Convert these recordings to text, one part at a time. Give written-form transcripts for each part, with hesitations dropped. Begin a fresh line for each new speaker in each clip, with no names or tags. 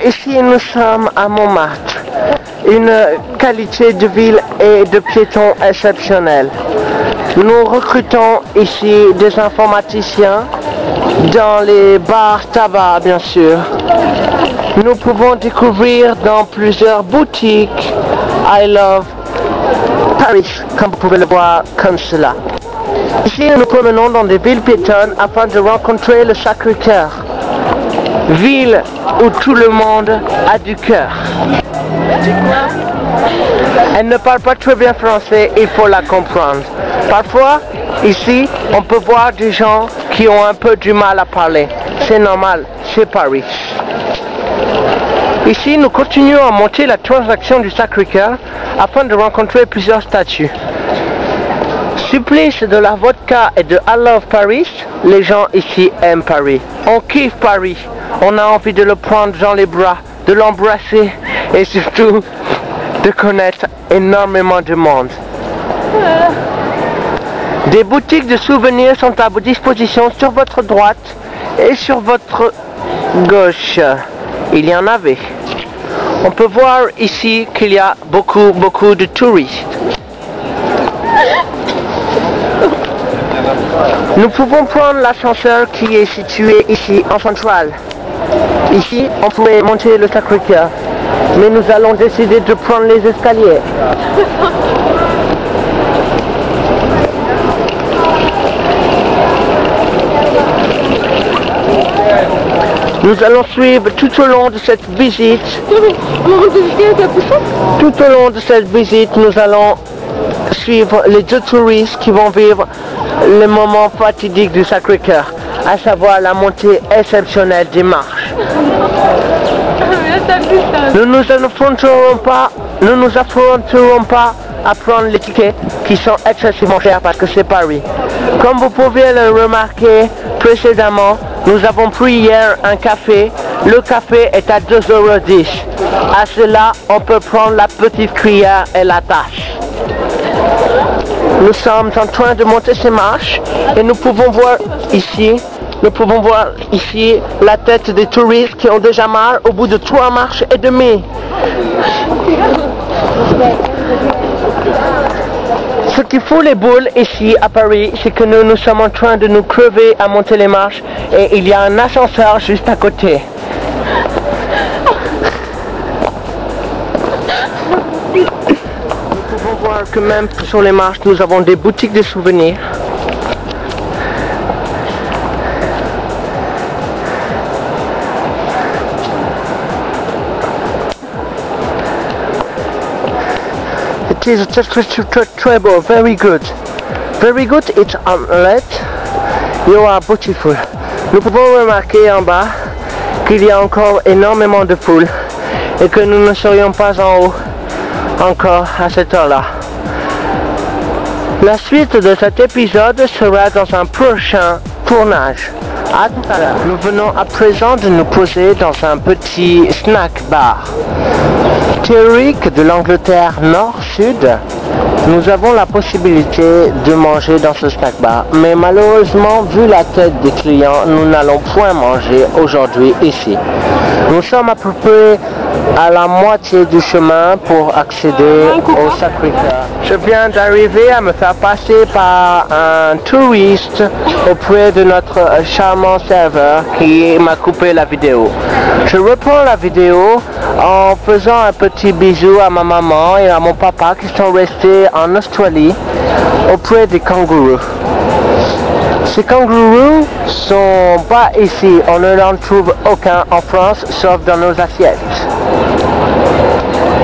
Ici nous sommes à Montmartre, une qualité de ville et de piétons exceptionnelle. Nous recrutons ici des informaticiens dans les bars tabac bien sûr. Nous pouvons découvrir dans plusieurs boutiques I Love Paris, comme vous pouvez le voir comme cela. Ici nous nous promenons dans des villes piétonnes afin de rencontrer le Sacré-Cœur. Ville où tout le monde a du cœur. Elle ne parle pas très bien français, il faut la comprendre. Parfois, ici, on peut voir des gens qui ont un peu du mal à parler. C'est normal, c'est Paris. Ici, nous continuons à monter la transaction du Sacré-Cœur afin de rencontrer plusieurs statues. Supplice de la vodka et de I Love Paris, les gens ici aiment Paris. On kiffe Paris. On a envie de le prendre dans les bras, de l'embrasser et surtout de connaître énormément de monde. Des boutiques de souvenirs sont à votre disposition sur votre droite et sur votre gauche. Il y en avait. On peut voir ici qu'il y a beaucoup de touristes. Nous pouvons prendre l'ascenseur qui est situé ici en centrale. Ici, on pourrait monter le Sacré-Cœur, mais nous allons décider de prendre les escaliers. Nous allons suivre tout au long de cette visite. Tout au long de cette visite, nous allons suivre les deux touristes qui vont vivre le moment fatidique du Sacré-Cœur, à savoir la montée exceptionnelle des marches. Nous ne nous affronterons pas à prendre les tickets qui sont excessivement chers parce que c'est Paris. Comme vous pouvez le remarquer précédemment, nous avons pris hier un café. Le café est à 2,10 €. À cela, on peut prendre la petite cuillère et la tasse. Nous sommes en train de monter ces marches et nous pouvons voir ici la tête des touristes qui ont déjà marre au bout de 3 marches et demie. Ce qui fout les boules ici à Paris, c'est que nous sommes en train de nous crever à monter les marches et il y a un ascenseur juste à côté. Nous pouvons voir que même sur les marches, nous avons des boutiques de souvenirs. It is très beau, very good. Very good, it's omelette. You are beautiful. Nous pouvons remarquer en bas qu'il y a encore énormément de foule et que nous ne serions pas en haut encore à cette heure-là. La suite de cet épisode sera dans un prochain tournage. À tout à l'heure. Nous venons à présent de nous poser dans un petit snack bar. Théorique de l'Angleterre nord-sud, nous avons la possibilité de manger dans ce snack bar, mais malheureusement, vu la tête des clients, nous n'allons point manger aujourd'hui ici. Nous sommes à peu près à la moitié du chemin pour accéder au Sacré-Cœur. Je viens d'arriver à me faire passer par un touriste auprès de notre charmant serveur qui m'a coupé la vidéo. Je reprends la vidéo en faisant un petit bisou à ma maman et à mon papa qui sont restés en Australie auprès des kangourous. Ces kangourous sont pas ici, on ne en trouve aucun en France sauf dans nos assiettes.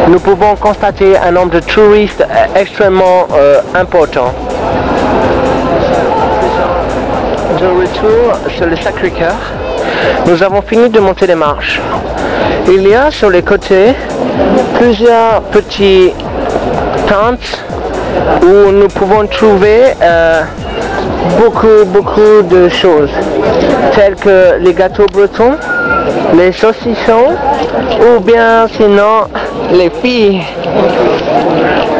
Nous pouvons constater un nombre de touristes extrêmement important. De retour sur le Sacré-Cœur, nous avons fini de monter les marches. Il y a sur les côtés plusieurs petites tentes où nous pouvons trouver beaucoup de choses, telles que les gâteaux bretons, les saucissons, ou bien sinon les filles.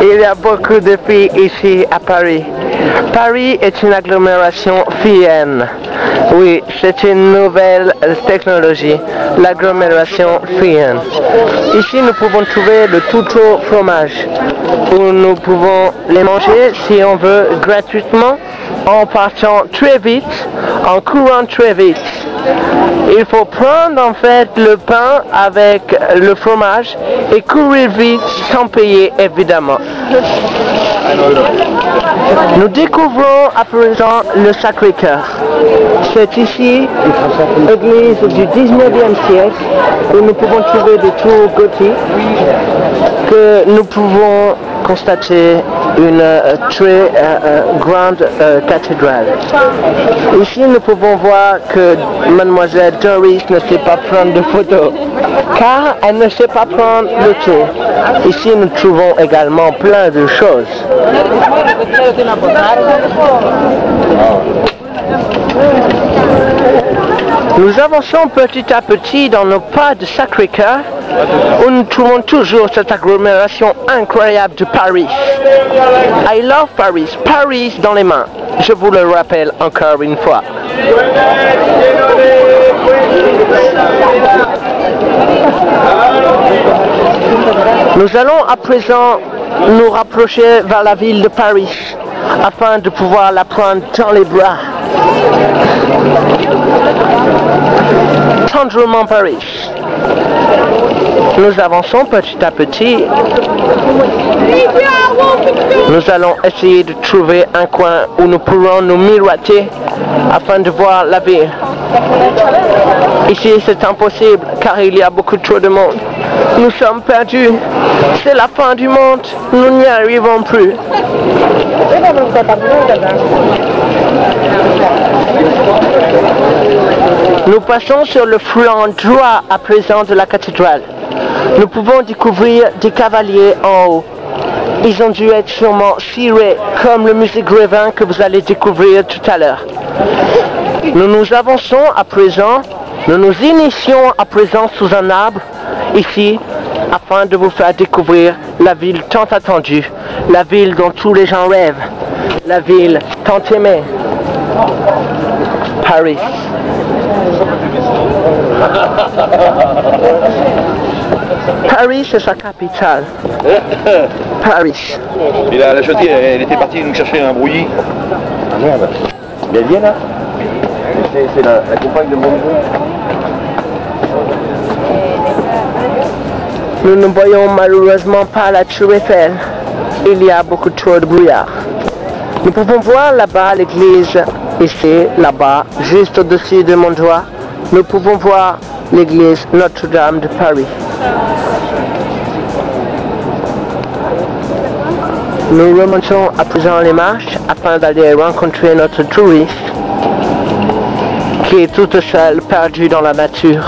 Il y a beaucoup de filles ici à Paris. Paris est une agglomération filleine. Oui, c'est une nouvelle technologie, l'agglomération filleine. Ici, nous pouvons trouver le tout au fromage, où nous pouvons les manger si on veut gratuitement, en partant très vite, en courant très vite. Il faut prendre en fait le pain avec le fromage et courir vite sans payer évidemment. Nous découvrons à présent le Sacré-Cœur. C'est ici l'église du 19e siècle où nous pouvons trouver des tours gothiques que nous pouvons constater une très grande cathédrale. Ici, nous pouvons voir que Mademoiselle Doris ne sait pas prendre de photos, car elle ne sait pas prendre le tour. Ici, nous trouvons également plein de choses. Nous avançons petit à petit dans nos pas de Sacré-Cœur, où nous trouvons toujours cette agglomération incroyable de Paris. I love Paris, Paris dans les mains. Je vous le rappelle encore une fois. Nous allons à présent nous rapprocher vers la ville de Paris, afin de pouvoir la prendre dans les bras. Tendrement Paris. Nous avançons petit à petit. Nous allons essayer de trouver un coin où nous pourrons nous miroiter afin de voir la ville. Ici c'est impossible car il y a beaucoup trop de monde. Nous sommes perdus. C'est la fin du monde. Nous n'y arrivons plus. Nous passons sur le flanc droit à présent de la cathédrale. Nous pouvons découvrir des cavaliers en haut. Ils ont dû être sûrement cirés comme le musée Grévin que vous allez découvrir tout à l'heure. Nous nous avançons à présent, nous nous initions à présent sous un arbre, ici, afin de vous faire découvrir la ville tant attendue, la ville dont tous les gens rêvent, la ville tant aimée, Paris. Paris, c'est sa capitale. Paris.
Et la chaudière, elle était partie nous chercher un brouillis. Ah merde. Mais elle vient là. C'est la compagne de mon neveu.
Nous ne voyons malheureusement pas la Tour Eiffel. Il y a beaucoup trop de brouillard. Nous pouvons voir là-bas l'église, ici, là-bas, juste au-dessus de mon doigt. Nous pouvons voir l'église Notre-Dame de Paris. Nous remontons à présent les marches afin d'aller rencontrer notre touriste qui est toute seule, perdue dans la nature.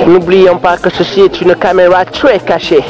N'oublions pas que ceci est une caméra très cachée.